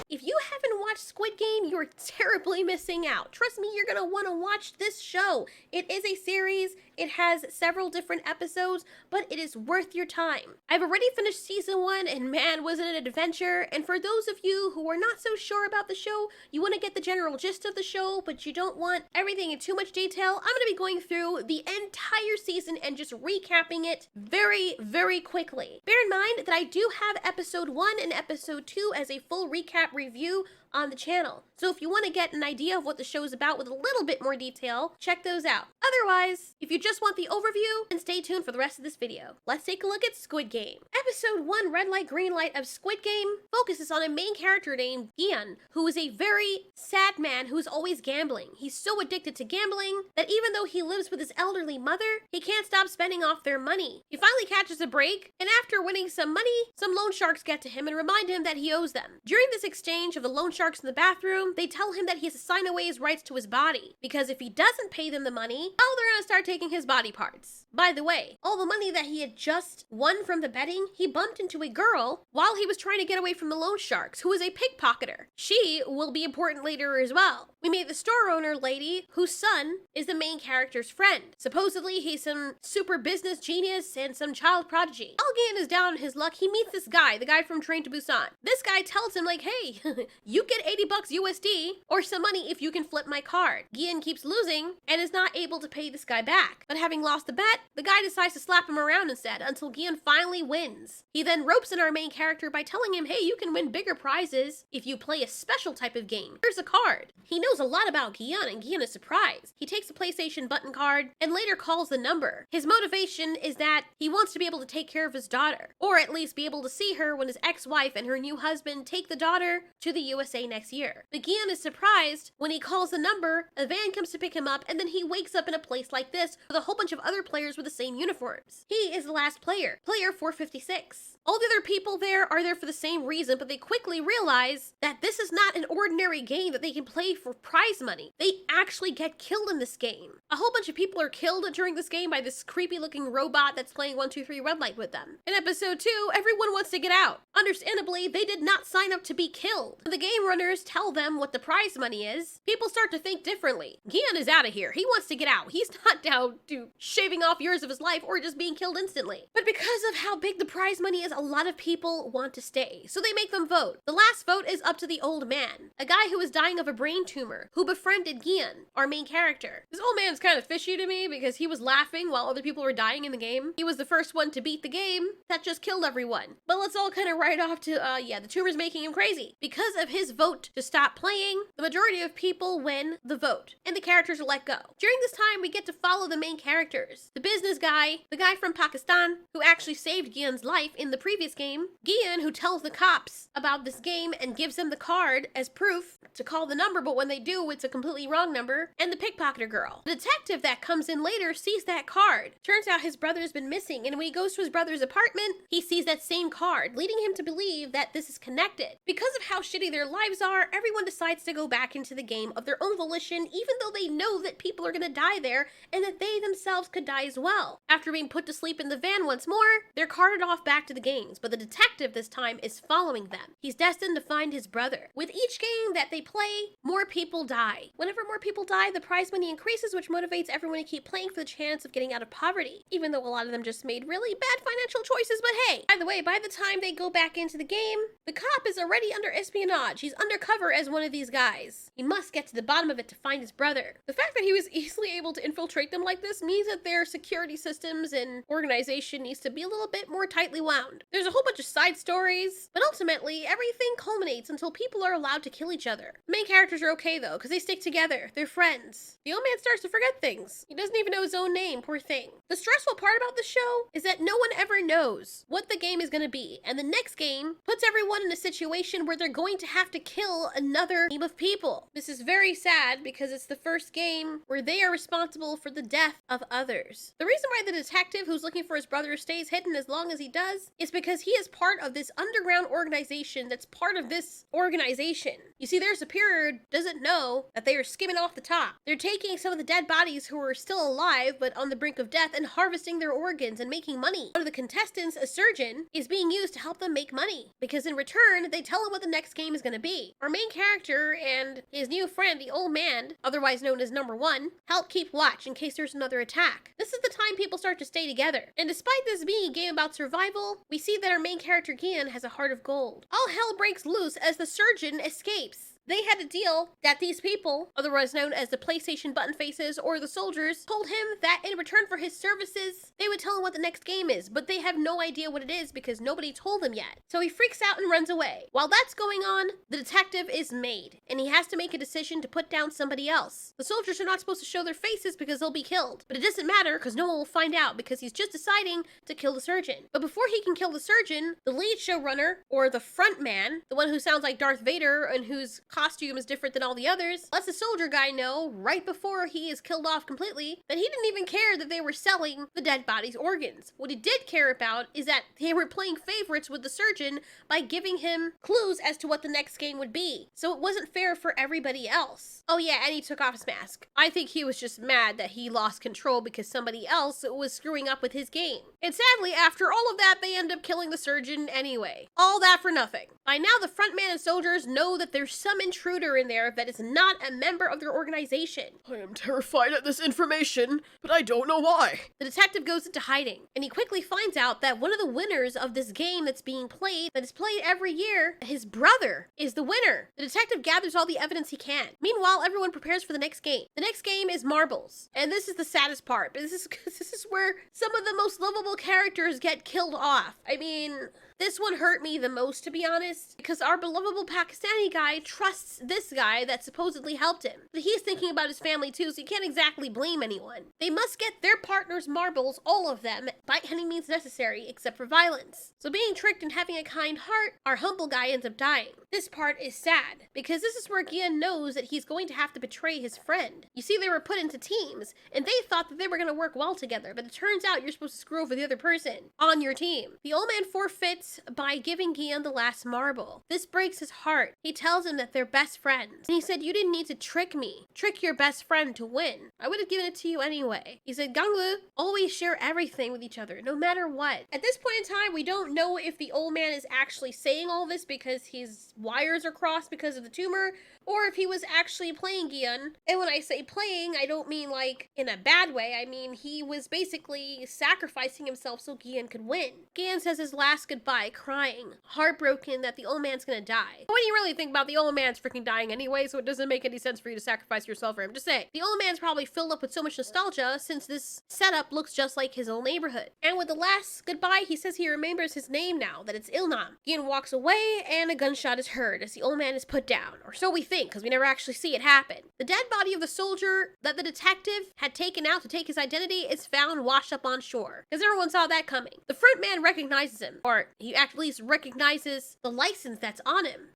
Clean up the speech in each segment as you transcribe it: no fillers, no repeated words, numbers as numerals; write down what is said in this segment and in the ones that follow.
If you haven't watched Squid Game, you're terribly missing out. Trust me, you're gonna want to watch this show. It is a series, it has several different episodes, but it is worth your time. I've already finished season 1, and man, was it an adventure. And for those of you who are not so sure about the show, you want to get the general gist of the show, but you don't want everything in too much detail, I'm going to be going through the entire season and just recapping it very, very quickly. Bear in mind that I do have episode 1 and episode 2 as a full recap review on the channel. So if you want to get an idea of what the show is about with a little bit more detail, check those out. Otherwise, if you just want the overview, then stay tuned for the rest of this video. Let's take a look at Squid Game. Episode 1, Red Light, Green Light of Squid Game focuses on a main character named Gan, who is a very sad man who's always gambling. He's so addicted to gambling that even though he lives with his elderly mother, he can't stop spending off their money. He finally catches a break, and after winning some money, some loan sharks get to him and remind him that he owes them. During this exchange of the loan sharks in the bathroom, they tell him that he has to sign away his rights to his body, because if he doesn't pay them the money, oh, they're gonna start taking his body parts. By the way, all the money that he had just won from the betting, he bumped into a girl while he was trying to get away from the loan sharks, who is a pickpocketer. She will be important later as well. We meet the store owner lady, whose son is the main character's friend. Supposedly, he's some super business genius and some child prodigy. While Gian is down on his luck, he meets this guy, the guy from Train to Busan. This guy tells him, like, hey, you get 80 bucks USD or some money if you can flip my card. Gian keeps losing and is not able to pay this guy back. But having lost the bet, the guy decides to slap him around instead until Gian finally wins. He then ropes in our main character by telling him, hey, you can win bigger prizes if you play a special type of game. Here's a card. He knows a lot about Gian, and Gian is surprised. He takes a PlayStation button card and later calls the number. His motivation is that he wants to be able to take care of his daughter, or at least be able to see her when his ex-wife and her new husband take the daughter to the USA next year. But Gian is surprised when he calls the number, a van comes to pick him up, and then he wakes up in a place like this with a whole bunch of other players with the same uniforms. He is the last player, player 456. All the other people there are there for the same reason, but they quickly realize that this is not an ordinary game that they can play for prize money. They actually get killed in this game. A whole bunch of people are killed during this game by this creepy looking robot that's playing 1, 2, 3 red light with them. In episode 2, everyone wants to get out. Understandably, they did not sign up to be killed. When the game runners tell them what the prize money is, people start to think differently. Gian is out of here. He wants to get out. He's not down to shaving off years of his life or just being killed instantly. But because of how big the prize money is, a lot of people want to stay, so they make them vote. The last vote is up to the old man, a guy who is dying of a brain tumor, who befriended Gian, our main character. This old man's kind of fishy to me because he was laughing while other people were dying in the game. He was the first one to beat the game that just killed everyone. But let's all kind of write off to, yeah, the tumor's making him crazy. Because of his vote to stop playing, the majority of people win the vote, and the characters are let go. During this time, we get to follow the main characters. The business guy, the guy from Pakistan, who actually saved Gian's life in the previous game, Gian, who tells the cops about this game and gives them the card as proof to call the number, but when they do, it's a completely wrong number, and the pickpocketer girl. The detective that comes in later sees that card. Turns out his brother's been missing, and when he goes to his brother's apartment, he sees that same card, leading him to believe that this is connected. Because of how shitty their lives are, everyone decides to go back into the game of their own volition, even though they know that people are gonna die there, and that they themselves could die as well. After being put to sleep in the van once more, they're carted off back to the games, but the detective this time is following them. He's destined to find his brother. With each game that they play, more people die. Whenever more people die, the prize money increases, which motivates everyone to keep playing for the chance of getting out of poverty, even though a lot of them just made really bad financial choices. But hey, by the way, by the time they go back into the game, the cop is already under espionage. He's undercover as one of these guys. He must get to the bottom of it to find his brother. The fact that he was easily able to infiltrate them like this means that their security systems and organization needs to be a little bit more tightly wound. There's a whole bunch of side stories, but ultimately everything culminates until people are allowed to kill each other. The main characters are okay though, because they stick together. They're friends. The old man starts to forget things. He doesn't even know his own name, poor thing. The stressful part about the show is that no one ever knows what the game is going to be, and the next game puts everyone in a situation where they're going to have to kill another team of people. This is very sad because it's the first game where they are responsible responsible for the death of others. The reason why the detective who's looking for his brother stays hidden as long as he does is because he is part of this underground organization that's part of this organization. You see, their superior doesn't know that they are skimming off the top. They're taking some of the dead bodies who are still alive but on the brink of death and harvesting their organs and making money. One of the contestants, a surgeon, is being used to help them make money because in return, they tell him what the next game is going to be. Our main character and his new friend, the old man, otherwise known as number one, help keep watch in case there's another attack. This is the time people start to stay together. And despite this being a game about survival, we see that our main character Gian has a heart of gold. All hell breaks loose as the surgeon escapes. They had a deal that these people, otherwise known as the PlayStation button faces or the soldiers, told him that in return for his services, they would tell him what the next game is, but they have no idea what it is because nobody told him yet. So he freaks out and runs away. While that's going on, the detective is made, and he has to make a decision to put down somebody else. The soldiers are not supposed to show their faces because they'll be killed, but it doesn't matter because no one will find out because he's just deciding to kill the surgeon. But before he can kill the surgeon, the lead showrunner, or the front man, the one who sounds like Darth Vader and whose costume is different than all the others, lets the soldier guy know right before he is killed off completely that he didn't even care that they were selling the dead body's organs. What he did care about is that they were playing favorites with the surgeon by giving him clues as to what the next game would be. So it wasn't fair for everybody else. Oh yeah, and he took off his mask. I think he was just mad that he lost control because somebody else was screwing up with his game. And sadly, after all of that, they end up killing the surgeon anyway. All that for nothing. By now, the front man and soldiers know that there's some intruder in there that is not a member of their organization. I am terrified at this information, but I don't know why. The detective goes into hiding, and he quickly finds out that one of the winners of this game that's being played, that is played every year, his brother is the winner. The detective gathers all the evidence he can. Meanwhile, everyone prepares for the next game. The next game is marbles, and this is the saddest part, but this is where some of the most lovable characters get killed off. I mean, this one hurt me the most, to be honest, because our belovable Pakistani guy trusts this guy that supposedly helped him. But he's thinking about his family too, so you can't exactly blame anyone. They must get their partner's marbles, all of them, by any means necessary, except for violence. So being tricked and having a kind heart, our humble guy ends up dying. This part is sad, because this is where Gian knows that he's going to have to betray his friend. You see, they were put into teams, and they thought that they were going to work well together, but it turns out you're supposed to screw over the other person on your team. The old man forfeits by giving Gian the last marble. This breaks his heart. He tells him that they're best friends. And he said, you didn't need to trick me. Trick your best friend to win. I would have given it to you anyway. He said, Gangwoo, always share everything with each other, no matter what. At this point in time, we don't know if the old man is actually saying all this because his wires are crossed because of the tumor, or if he was actually playing Gian. And when I say playing, I don't mean like in a bad way. I mean, he was basically sacrificing himself so Gian could win. Gian says his last goodbye, crying, heartbroken that the old man's gonna die. What do you really think about the old man's freaking dying anyway, so it doesn't make any sense for you to sacrifice yourself for him. Just say, the old man's probably filled up with so much nostalgia since this setup looks just like his old neighborhood. And with the last goodbye, he says he remembers his name now, that it's Ilnam. Gian walks away and a gunshot is heard as the old man is put down, or so we think, because we never actually see it happen. The dead body of the soldier that the detective had taken out to take his identity is found washed up on shore, because everyone saw that coming. The front man recognizes him, or he at least recognizes the license that's on him.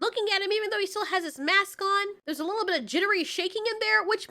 Looking at him, even though he still has his mask on, there's a little bit of jittery shaking in there, which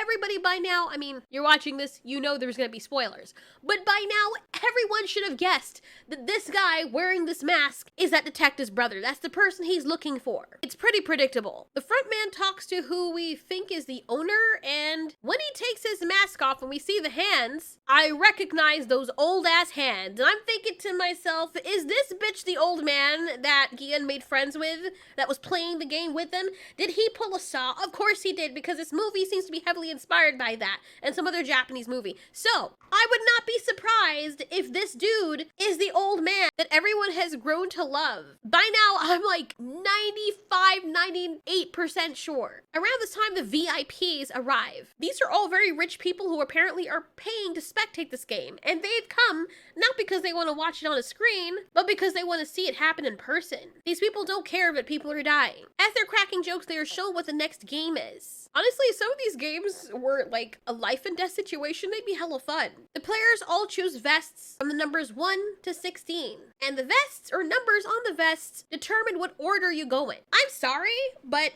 everybody by now, I mean, you're watching this, you know there's gonna be spoilers. But by now, everyone should have guessed that this guy wearing this mask is that detective's brother. That's the person he's looking for. It's pretty predictable. The front man talks to who we think is the owner, and when he takes his mask off and we see the hands, I recognize those old ass hands. And I'm thinking to myself, is this bitch the old man that Gian made friends with, that was playing the game with them? Did he pull a saw? Of course he did, because this movie seems to be heavily inspired by that and some other Japanese movie. So I would not be surprised if this dude is the old man that everyone has grown to love. By now, I'm like 98% sure. Around this time, the VIPs arrive. These are all very rich people who apparently are paying to spectate this game, and they've come not because they want to watch it on a screen, but because they want to see it happen in person. These people don't care that people are dying. As they're cracking jokes, they are shown what the next game is. Honestly, if some of these games were like a life and death situation, they'd be hella fun. The players all choose vests from the numbers 1 to 16, and the vests or numbers on the vests determine what order you go in. I'm sorry, but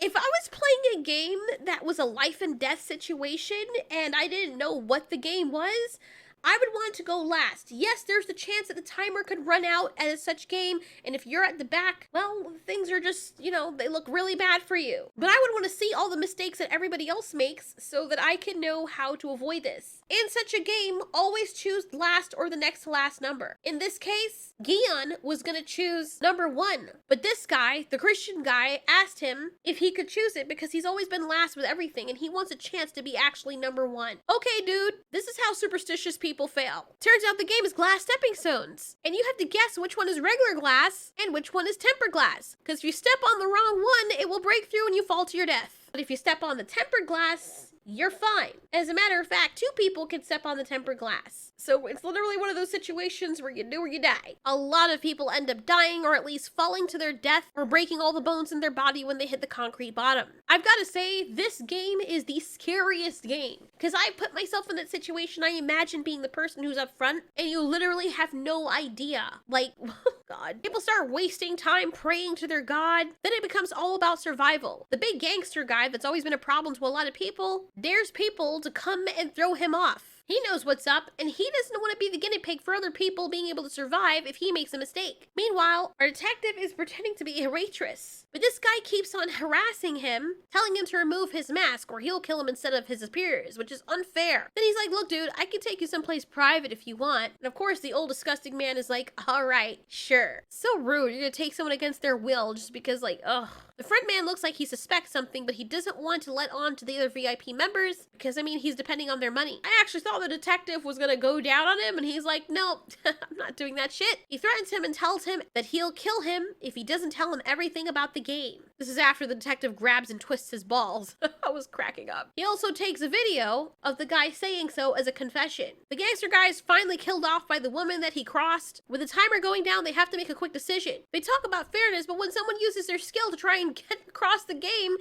If I was playing a game that was a life and death situation and I didn't know what the game was, I would want to go last. Yes, there's the chance that the timer could run out at such game, and if you're at the back, well, things are just, they look really bad for you. But I would want to see all the mistakes that everybody else makes so that I can know how to avoid this. In such a game, always choose last or the next to last number. In this case, Gian was gonna choose number 1, but this guy, the Christian guy, asked him if he could choose it because he's always been last with everything and he wants a chance to be actually number 1. Okay, dude, this is how superstitious people fail. Turns out the game is glass stepping stones, and you have to guess which one is regular glass and which one is tempered glass, because if you step on the wrong one, it will break through and you fall to your death. But if you step on the tempered glass, you're fine. As a matter of fact, 2 people can step on the tempered glass. So it's literally one of those situations where you do or you die. A lot of people end up dying or at least falling to their death or breaking all the bones in their body when they hit the concrete bottom. I've got to say, this game is the scariest game. Because I put myself in that situation, I imagine being the person who's up front and you literally have no idea. Like, God. People start wasting time praying to their God. Then it becomes all about survival. The big gangster guy that's always been a problem to a lot of people dares people to come and throw him off. He knows what's up, and he doesn't want to be the guinea pig for other people being able to survive if he makes a mistake. Meanwhile, our detective is pretending to be a waitress, but this guy keeps on harassing him, telling him to remove his mask or he'll kill him instead of his superiors, which is unfair. Then he's like, look dude, I can take you someplace private if you want. And of course the old disgusting man is like, alright, sure. So rude, you're gonna take someone against their will just because ugh. The front man looks like he suspects something, but he doesn't want to let on to the other VIP members because, he's depending on their money. I actually thought the detective was gonna go down on him, and he's like, no, I'm not doing that shit. He threatens him and tells him that he'll kill him if he doesn't tell him everything about the game. This is after the detective grabs and twists his balls. I was cracking up. He also takes a video of the guy saying so as a confession. The gangster guy is finally killed off by the woman that he crossed. With the timer going down, they have to make a quick decision. They talk about fairness, but when someone uses their skill to try and get across the game,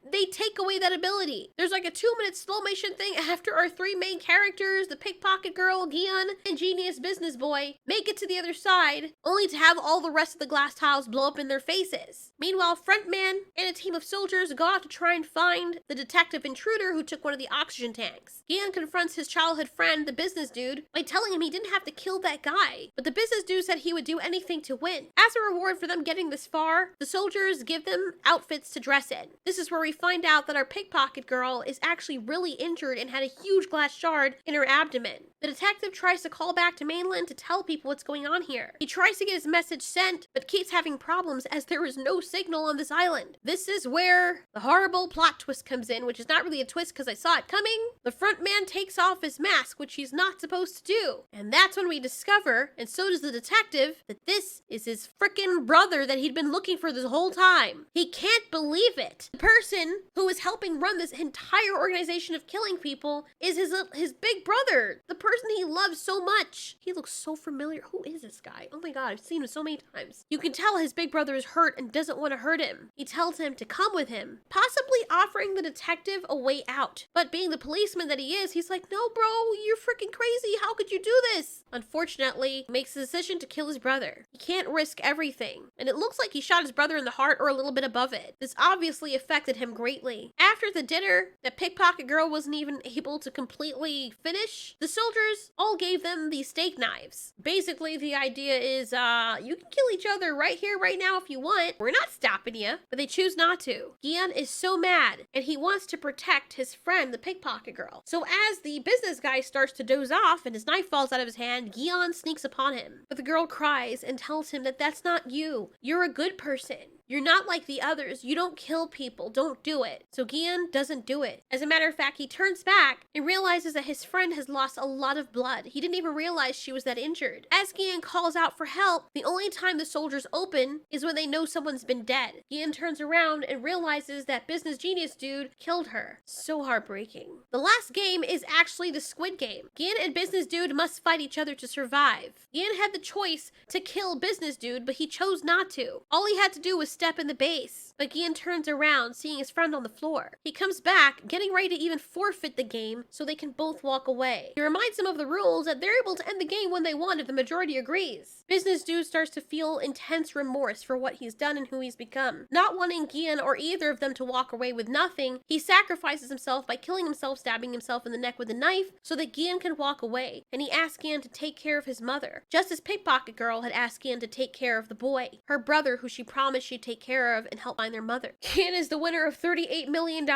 they take away that ability. There's like a 2-minute slow motion thing after our 3 main characters, the pickpocket girl, Gian, and genius business boy, make it to the other side, only to have all the rest of the glass tiles blow up in their faces. Meanwhile, Frontman and a team of soldiers go out to try and find the detective intruder who took one of the oxygen tanks. Gian confronts his childhood friend, the business dude, by telling him he didn't have to kill that guy, but the business dude said he would do anything to win. As a reward for them getting this far, the soldiers give them outfits to dress in. This is where we find out that our pickpocket girl is actually really injured and had a huge glass shard in her abdomen. The detective tries to call back to mainland to tell people what's going on here. He tries to get his message sent, but keeps having problems as there is no signal on this island. This is where the horrible plot twist comes in, which is not really a twist because I saw it coming. The front man takes off his mask, which he's not supposed to do. And that's when we discover, and so does the detective, that this is his frickin' brother that he'd been looking for this whole time. He can't believe it. The person who is helping run this entire organization of killing people is his big brother, the person he loves so much. He looks so familiar. Who is this guy? Oh my god, I've seen him so many times. You can tell his big brother is hurt and doesn't want to hurt him. He tells him to come with him, possibly offering the detective a way out. But being the policeman that he is, he's like, no bro, you're freaking crazy. How could you do this? Unfortunately, he makes the decision to kill his brother. He can't risk everything. And it looks like he shot his brother in the heart or a little bit above it. This obviously affected him greatly. After the dinner, the pickpocket girl wasn't even able to completely finish. The soldiers all gave them these steak knives. Basically, the idea is, you can kill each other right here, right now if you want. We're not stopping you, but they choose not to. Gian is so mad, and he wants to protect his friend, the pickpocket girl. So as the business guy starts to doze off and his knife falls out of his hand, Gian sneaks upon him. But the girl cries and tells him that that's not you. You're a good person. You're not like the others. You don't kill people. Don't do it. So Gian doesn't do it. As a matter of fact, he turns back and realizes that his friend has lost a lot of blood. He didn't even realize she was that injured. As Gian calls out for help, the only time the soldiers open is when they know someone's been dead. Gian turns around and realizes that business genius dude killed her. So heartbreaking. The last game is actually the Squid Game. Gian and business dude must fight each other to survive. Gian had the choice to kill business dude, but he chose not to. All he had to do was step in the base, but Gian turns around, seeing his friend on the floor. He comes back, getting ready to even forfeit the game so they can both walk away. He reminds them of the rules that they're able to end the game when they want if the majority agrees. Business Dude starts to feel intense remorse for what he's done and who he's become. Not wanting Gian or either of them to walk away with nothing, he sacrifices himself by killing himself, stabbing himself in the neck with a knife so that Gian can walk away, and he asks Gian to take care of his mother, just as Pickpocket Girl had asked Gian to take care of the boy, her brother who she promised she'd take care of and help find their mother. Gian is the winner of $38 million.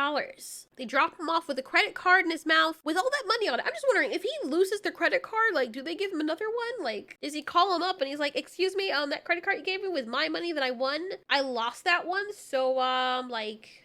They drop him off with a credit card in his mouth with all that money on it. I'm just wondering, if he loses the credit card, like, do they give him another one? Like, does he call him up and he's like, excuse me, that credit card you gave me with my money that I won, I lost that one, so, like,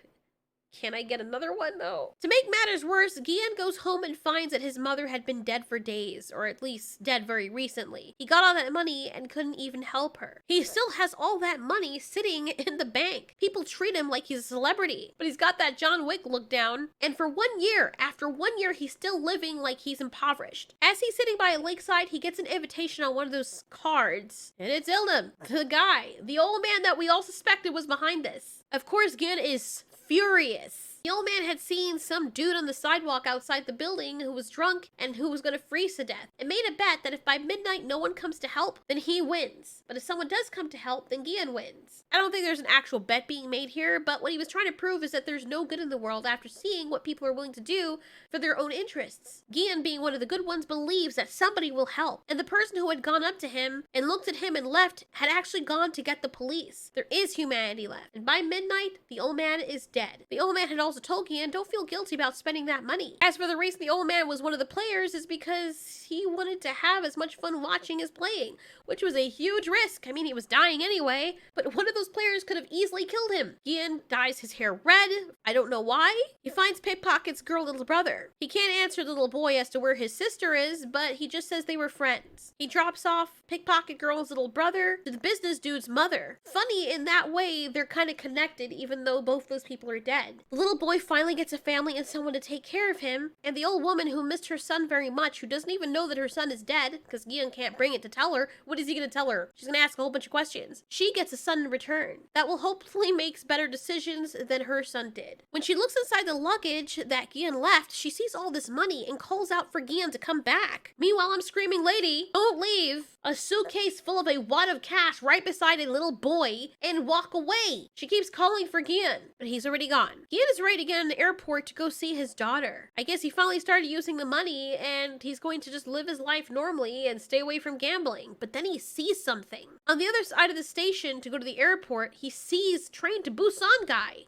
can I get another one though? To make matters worse, Gian goes home and finds that his mother had been dead for days, or at least dead very recently. He got all that money and couldn't even help her. He still has all that money sitting in the bank. People treat him like he's a celebrity, but he's got that John Wick look down. And for 1 year, after 1 year, he's still living like he's impoverished. As he's sitting by a lakeside, he gets an invitation on one of those cards, and it's Ilnam, the guy, the old man that we all suspected was behind this. Of course, Gian is furious. The old man had seen some dude on the sidewalk outside the building who was drunk and who was going to freeze to death, and made a bet that if by midnight no one comes to help, then he wins. But if someone does come to help, then Gian wins. I don't think there's an actual bet being made here, but what he was trying to prove is that there's no good in the world after seeing what people are willing to do for their own interests. Gian, being one of the good ones, believes that somebody will help, and the person who had gone up to him and looked at him and left had actually gone to get the police. There is humanity left, and by midnight, the old man is dead. The old man had also told Gian, don't feel guilty about spending that money. As for the reason the old man was one of the players is because he wanted to have as much fun watching as playing, which was a huge risk. I mean, he was dying anyway, but one of those players could have easily killed him. Gian dyes his hair red. I don't know why. He finds Pickpocket's girl little brother. He can't answer the little boy as to where his sister is, but he just says they were friends. He drops off Pickpocket Girl's little brother to the business dude's mother. Funny, in that way, they're kind of connected even though both those people are dead. The little boy finally gets a family and someone to take care of him, and the old woman who missed her son very much, who doesn't even know that her son is dead, because Gian can't bring it to tell her. What is he going to tell her? She's going to ask a whole bunch of questions. She gets a son in return that will hopefully make better decisions than her son did. When she looks inside the luggage that Gian left, she sees all this money and calls out for Gian to come back. Meanwhile, I'm screaming, lady, don't leave. A suitcase full of a wad of cash right beside a little boy and walk away. She keeps calling for Gian, but he's already gone. Gian is ready to get in the airport to go see his daughter. I guess he finally started using the money and he's going to just live his life normally and stay away from gambling. But then he sees something. On the other side of the station to go to the airport, he sees Train to Busan guy.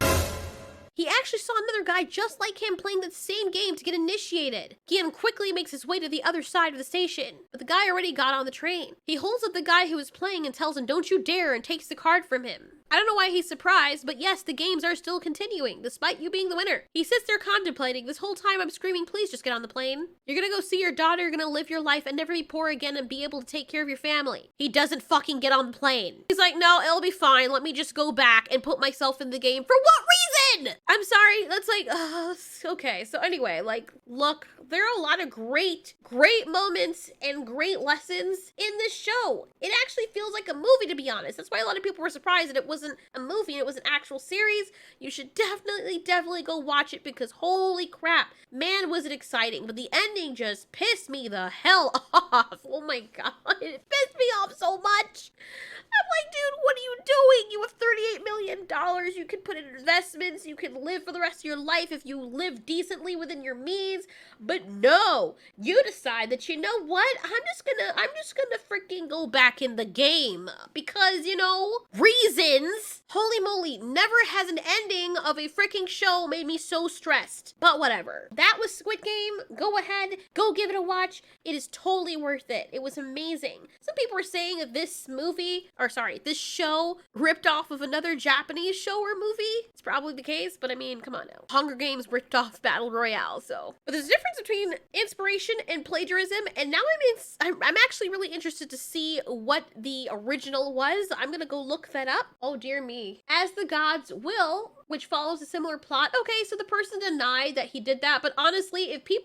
He actually saw another guy just like him playing the same game to get initiated. Gian quickly makes his way to the other side of the station, but the guy already got on the train. He holds up the guy who was playing and tells him, don't you dare, and takes the card from him. I don't know why he's surprised, but yes, the games are still continuing, despite you being the winner. He sits there contemplating. This whole time I'm screaming, please just get on the plane. You're gonna go see your daughter, you're gonna live your life and never be poor again and be able to take care of your family. He doesn't fucking get on the plane. He's like, no, it'll be fine. Let me just go back and put myself in the game. For what reason? I'm sorry, that's like, okay. So anyway, like, look, there are a lot of great moments and great lessons in this show. It actually feels like a movie, to be honest. That's why a lot of people were surprised that it wasn't a movie, it was an actual series. You should definitely go watch it because holy crap, man, was it exciting. But the ending just pissed me the hell off. Oh my god, it pissed me off so much. I'm like, dude, what are you doing? You have $38 million. You can put it in investments. You can live for the rest of your life if you live decently within your means. But no, you decide that, you know what? I'm just gonna freaking go back in the game because, you know, reasons. Holy moly, never has an ending of a freaking show made me so stressed. But whatever. That was Squid Game. Go ahead, go give it a watch. It is totally worth it. It was amazing. Some people were saying that this show ripped off of another Japanese show or movie. It's probably the case, but I mean, come on now. Hunger Games ripped off Battle Royale, so. But there's a difference between inspiration and plagiarism, and now I'm actually really interested to see what the original was. I'm gonna go look that up. Oh dear me. As the gods will, which follows a similar plot. Okay, so the person denied that he did that, but honestly, if your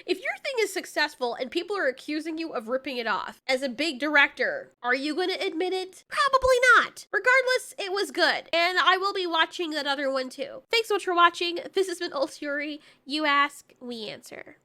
thing is successful and people are accusing you of ripping it off as a big director, are you going to admit it? Probably not. Regardless, it was good, and I will be watching that other one too. Thanks so much for watching. This has been Ultiori. You ask, we answer.